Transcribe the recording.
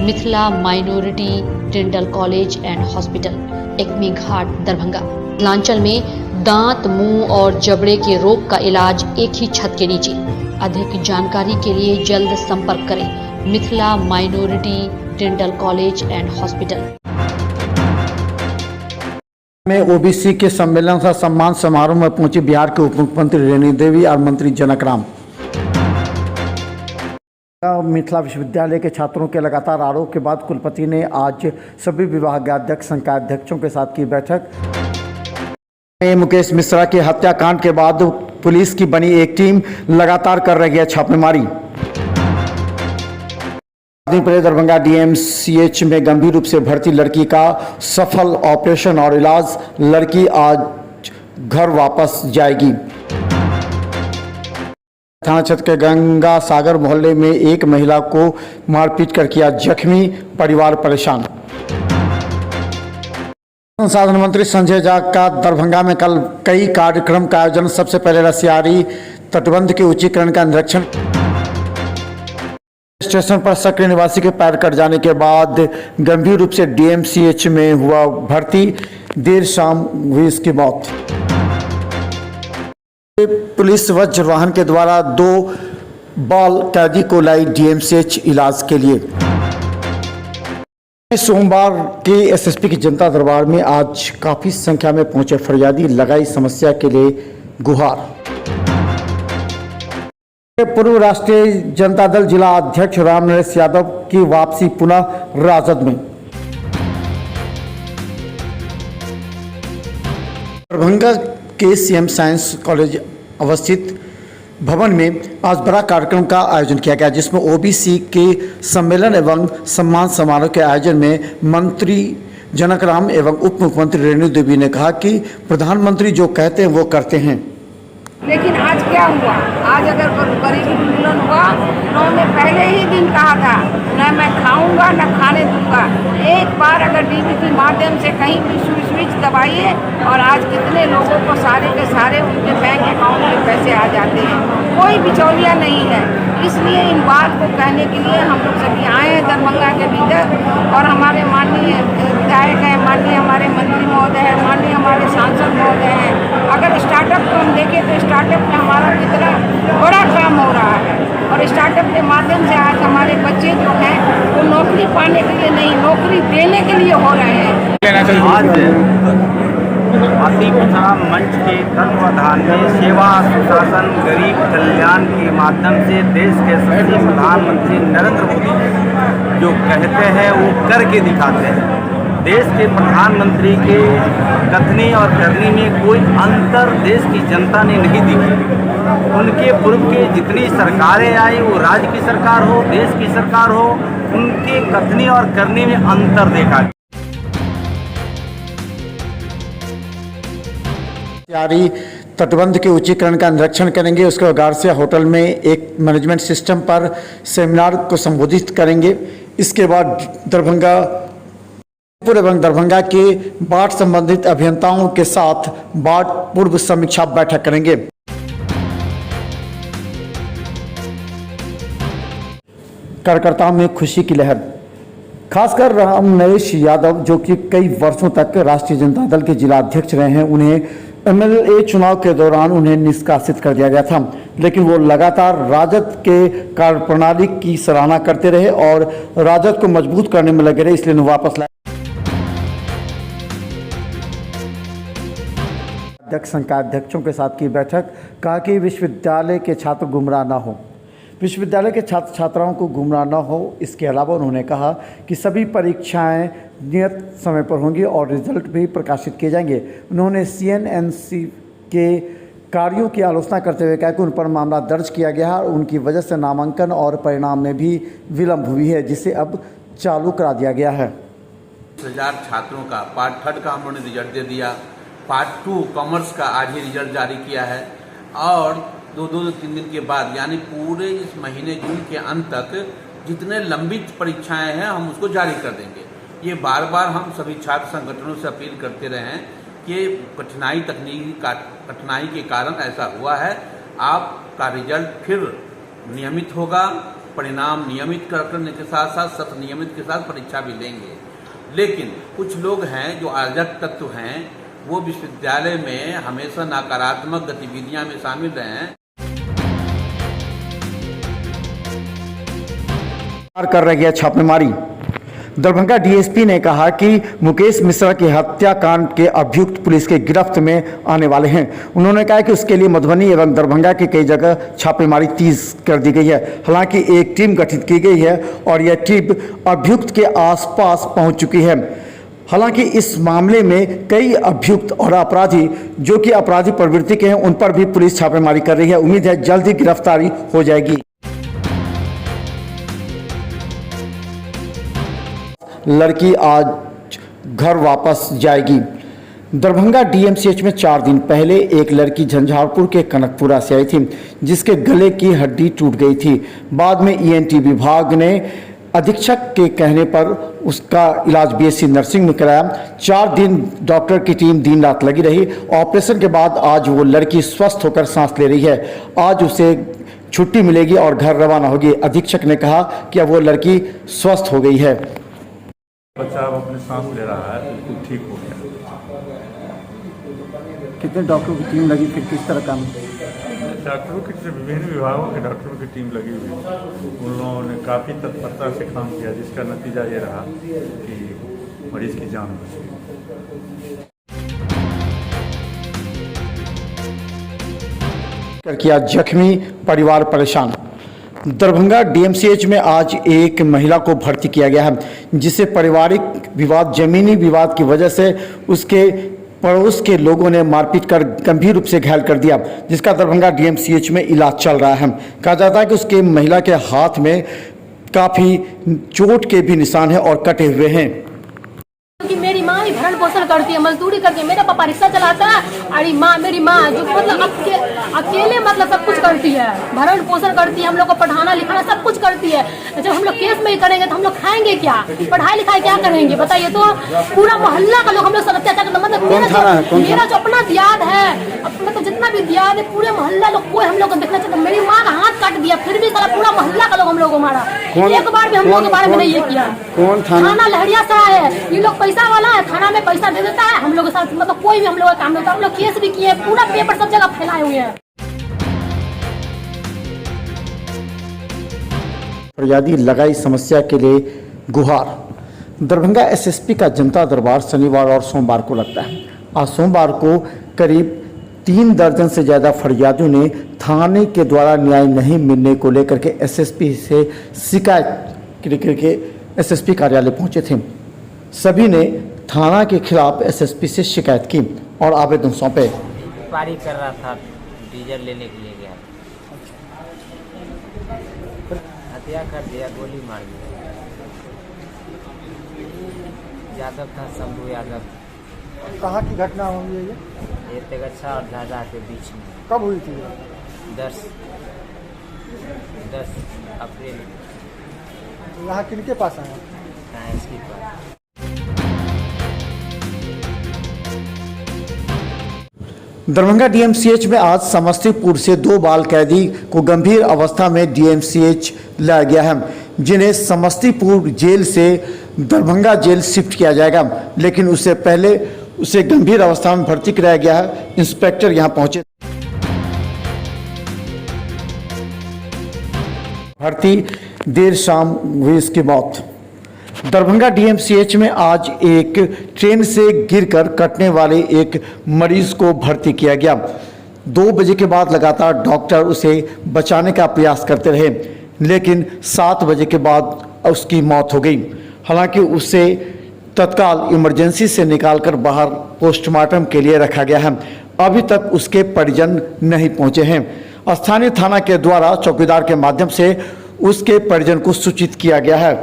Mithila minority dental college and hospital, Ekmi Ghat, Darbhanga. Mithilanchal में दांत, मुंह और जबड़े के रोग का इलाज एक ही छत के नीचे। अधिक जानकारी के लिए जल्द संपर्क करें Mithila minority dental college and hospital. में ओबीसी के सम्मेलन का सम्मान समारोह में पहुंची बिहार के उप मुख्यमंत्री रेणु देवी और मंत्री जनक राम। मिथिला विश्वविद्यालय के छात्रों के लगातार आरोप के बाद कुलपति ने आज सभी विभागाध्यक्ष, संकायाध्यक्षों के साथ की बैठक। मुकेश मिश्रा की हत्याकांड के बाद पुलिस की बनी एक टीम लगातार कर रही है छापेमारी। दरभंगा डीएमसीएच में गंभीर रूप से भर्ती लड़की का सफल ऑपरेशन और इलाज, लड़की आज घर वापस जाएगी। थाना क्षेत्र के गंगा सागर मोहल्ले में एक महिला को मारपीट कर किया जख्मी, परिवार परेशान। संसाधन मंत्री संजय झा का दरभंगा में कल कई कार्यक्रम का आयोजन। सबसे पहले रसियारी तटबंध के उच्चीकरण का निरीक्षण। स्टेशन पर सक्रिय निवासी के पैर कट जाने के बाद गंभीर रूप से डीएमसीएच में हुआ भर्ती, देर शाम हुई इसकी मौत। पुलिस वज्र वाहन के द्वारा 2 बाल कैदी को लाई डीएमसीएच इलाज के लिए। सोमवार के एसएसपी की जनता दरबार में आज काफी संख्या में पहुंचे फरियादी, लगाई समस्या के लिए गुहार। पूर्व राष्ट्रीय जनता दल जिला अध्यक्ष रामनरेश यादव की वापसी पुनः राजद में। दरभंगा के सीएम साइंस कॉलेज अवस्थित भवन में आज बड़ा कार्यक्रम का आयोजन किया गया, जिसमें ओबीसी के सम्मेलन एवं सम्मान समारोह के आयोजन में मंत्री जनक राम एवं उप मुख्यमंत्री रेणु देवी ने कहा कि प्रधानमंत्री जो कहते हैं वो करते हैं। लेकिन आज क्या हुआ? आज अगर गरीबी उन्मूलन हुआ तो मैं पहले ही दिन कहा था न मैं खाऊंगा न खाने दूंगा। एक बार अगर टीवी के माध्यम से कहीं भी स्विच दबाइए और आज कितने लोगों को सारे के सारे उनके बैंक अकाउंट में पैसे आ जाते हैं, कोई बिचौलिया नहीं है। इसलिए इन बात को कहने के लिए हम लोग सभी आए हैं दरभंगा के भीतर, और हमारे माननीय विधायक हैं, माननीय हमारे मंत्री महोदय हैं, माननीय हमारे सांसद महोदय हैं। अगर स्टार्टअप को हम देखें तो स्टार्टअप में हमारा कितना बड़ा काम हो रहा है, और स्टार्टअप के माध्यम से आज हमारे बच्चे जो हैं वो नौकरी पाने के लिए नहीं, नौकरी देने के लिए हो रहे हैं। अति पिछड़ा मंच के तत्वाधान में सेवा, सुशासन, गरीब कल्याण के माध्यम से देश के यशस्वी प्रधानमंत्री नरेंद्र मोदी जो कहते हैं वो करके दिखाते हैं। देश के प्रधानमंत्री के कथनी और करनी में कोई अंतर देश की जनता ने नहीं देखी। उनके पूर्व के जितनी सरकारें आई, वो राज्य की सरकार हो, देश की सरकार हो, उनके कथनी और करनी में अंतर देखा। रसियारी तटबंध के उच्चीकरण का निरीक्षण करेंगे। उसके बाद गारसिया होटल में एक मैनेजमेंट सिस्टम पर सेमिनार को संबोधित करेंगे। इसके बाद दरभंगा एवं दरभंगा के बाढ़ संबंधित अभियंताओं के साथ बाढ़ पूर्व समीक्षा बैठक करेंगे। कार्यकर्ताओं में खुशी की लहर। खासकर रामनरेश यादव जो कि कई वर्षों तक राष्ट्रीय जनता दल के जिला अध्यक्ष रहे हैं, उन्हें एमएलए चुनाव के दौरान उन्हें निष्कासित कर दिया गया था, लेकिन वो लगातार राजद के कार्यप्रणाली की सराहना करते रहे और राजद को मजबूत करने में लगे रहे, इसलिए उन्हें वापस लाया। अध्यक्ष, संकायाध्यक्षों के साथ की बैठक। कहा कि विश्वविद्यालय के छात्र गुमराह न हो, विश्वविद्यालय के छात्र छात्राओं को गुमराह न हो। इसके अलावा उन्होंने कहा कि सभी परीक्षाएं नियत समय पर होंगी और रिजल्ट भी प्रकाशित किए जाएंगे। उन्होंने सीएनएनसी के कार्यों की आलोचना करते हुए कहा कि उन पर मामला दर्ज किया गया है और उनकी वजह से नामांकन और परिणाम में भी विलम्ब हुई है, जिसे अब चालू करा दिया गया है। 1000 छात्रों का पार्ट 3 का हम लोगों ने रिजल्ट दे दिया। पार्ट 2 कॉमर्स का आज ही रिजल्ट जारी किया है, और 2-3 दिन के बाद यानी पूरे इस महीने जून के अंत तक जितने लंबित परीक्षाएं हैं हम उसको जारी कर देंगे। ये बार बार हम सभी छात्र संगठनों से अपील करते रहे हैं कि कठिनाई के कारण ऐसा हुआ है। आपका रिजल्ट फिर नियमित होगा परिणाम नियमित करने के साथ साथ सत्र नियमित के साथ परीक्षा भी लेंगे। लेकिन कुछ लोग हैं जो अराजक तत्व हैं, वो विश्वविद्यालय में हमेशा नकारात्मक गतिविधियां में शामिल रहे हैं। कर रही है छापेमारी। दरभंगा डीएसपी ने कहा कि मुकेश मिश्रा की हत्याकांड के अभियुक्त पुलिस के गिरफ्त में आने वाले हैं। उन्होंने कहा कि उसके लिए मधुबनी एवं दरभंगा की कई जगह छापेमारी तेज कर दी गई है। हालांकि एक टीम गठित की गई है और यह टीम अभियुक्त के आसपास पहुंच चुकी है। हालांकि इस मामले में कई अभियुक्त और अपराधी जो कि अपराधी प्रवृत्ति के हैं, उन पर भी पुलिस छापेमारी कर रही है। उम्मीद है जल्द ही गिरफ्तारी हो जाएगी। लड़की आज घर वापस जाएगी। दरभंगा डीएमसीएच में 4 दिन पहले एक लड़की झंझारपुर के कनकपुरा से आई थी, जिसके गले की हड्डी टूट गई थी। बाद में ईएनटी विभाग ने अधीक्षक के कहने पर उसका इलाज बीएससी नर्सिंग में कराया। 4 दिन डॉक्टर की टीम दिन रात लगी रही। ऑपरेशन के बाद आज वो लड़की स्वस्थ होकर सांस ले रही है। आज उसे छुट्टी मिलेगी और घर रवाना होगी। अधीक्षक ने कहा कि अब वो लड़की स्वस्थ हो गई है। बच्चा अब अपने सांस ले रहा है, बिल्कुल ठीक हो गया। कितने डॉक्टरों की टीम लगी, फिर किस तरह काम? डॉक्टरों की विभिन्न विभागों के डॉक्टरों की टीम लगी हुई है। उन लोगों ने काफ़ी तत्परता से काम किया, जिसका नतीजा ये रहा कि मरीज की जान बच गई। किया जख्मी, परिवार परेशान। दरभंगा डीएमसीएच में आज एक महिला को भर्ती किया गया है, जिसे पारिवारिक विवाद, जमीनी विवाद की वजह से उसके पड़ोस के लोगों ने मारपीट कर गंभीर रूप से घायल कर दिया, जिसका दरभंगा डीएमसीएच में इलाज चल रहा है। कहा जाता है कि उसके महिला के हाथ में काफ़ी चोट के भी निशान हैं और कटे हुए हैं। कि मेरी माँ ही भरण पोषण करती है, मजदूरी करती है। मेरा पापा रिक्शा चलाता है और मेरी माँ जो मतलब अकेले मतलब सब कुछ करती है, भरण पोषण करती है, हम लोग को पढ़ाना लिखाना सब कुछ करती है। जब हम लोग केस में ही करेंगे तो हम लोग खाएंगे क्या, पढ़ाई लिखाई क्या करेंगे बताइए। तो पूरा मोहल्ला का लोग हम लोग सब अत्याचार करते, मतलब मेरा जो अपना दियाद है, मतलब जितना भी दियाद है, पूरे मोहल्ला लोग कोई हम लोग को देखना चाहता। मेरी माँ का हाथ काट दिया, फिर भी सारा पूरा मोहल्ला का लोग हम लोग को मारा। एक बार भी हम लोग के बारे में नहीं ये किया। थाना लहरियासराय है, ये लोग पैसा वाला है, थाना में पैसा दे देता है हम लोग के साथ, मतलब कोई भी हम लोग का काम नहीं होता। हम लोग केस भी किए, पूरा पेपर सब जगह फैलाए हुए हैं। फरियादी लगाई समस्या के लिए गुहार। दरभंगा एसएसपी का जनता दरबार शनिवार और सोमवार को लगता है। आज सोमवार को करीब 3 दर्जन से ज़्यादा फरियादियों ने थाने के द्वारा न्याय नहीं मिलने को लेकर के एसएसपी से शिकायत करके एसएसपी कार्यालय पहुंचे थे। सभी ने थाना के खिलाफ एसएसपी से शिकायत की और आवेदन सौंपे। पारी कर रहा था, डीजल लेने के लिए गया, हत्या कर दिया, गोली मार दिया। यादव था, शंभू यादव। कहाँ की घटना हुई है ये तेगच्छा और झाझा के बीच में। कब हुई थी? 10 अप्रैल। यहाँ किनके पास आया? साइंस के पास। दरभंगा डीएमसीएच में आज समस्तीपुर से 2 बाल कैदी को गंभीर अवस्था में डीएमसीएच लाया गया है, जिन्हें समस्तीपुर जेल से दरभंगा जेल शिफ्ट किया जाएगा। लेकिन उससे पहले उसे गंभीर अवस्था में भर्ती कराया गया है। इंस्पेक्टर यहां पहुंचे। भर्ती देर शाम हुई इसकी मौत। दरभंगा डीएमसीएच में आज एक ट्रेन से गिरकर कटने वाले एक मरीज को भर्ती किया गया। 2 बजे के बाद लगातार डॉक्टर उसे बचाने का प्रयास करते रहे, लेकिन 7 बजे के बाद उसकी मौत हो गई। हालांकि उसे तत्काल इमरजेंसी से निकालकर बाहर पोस्टमार्टम के लिए रखा गया है। अभी तक उसके परिजन नहीं पहुंचे हैं। स्थानीय थाना के द्वारा चौकीदार के माध्यम से उसके परिजन को सूचित किया गया है।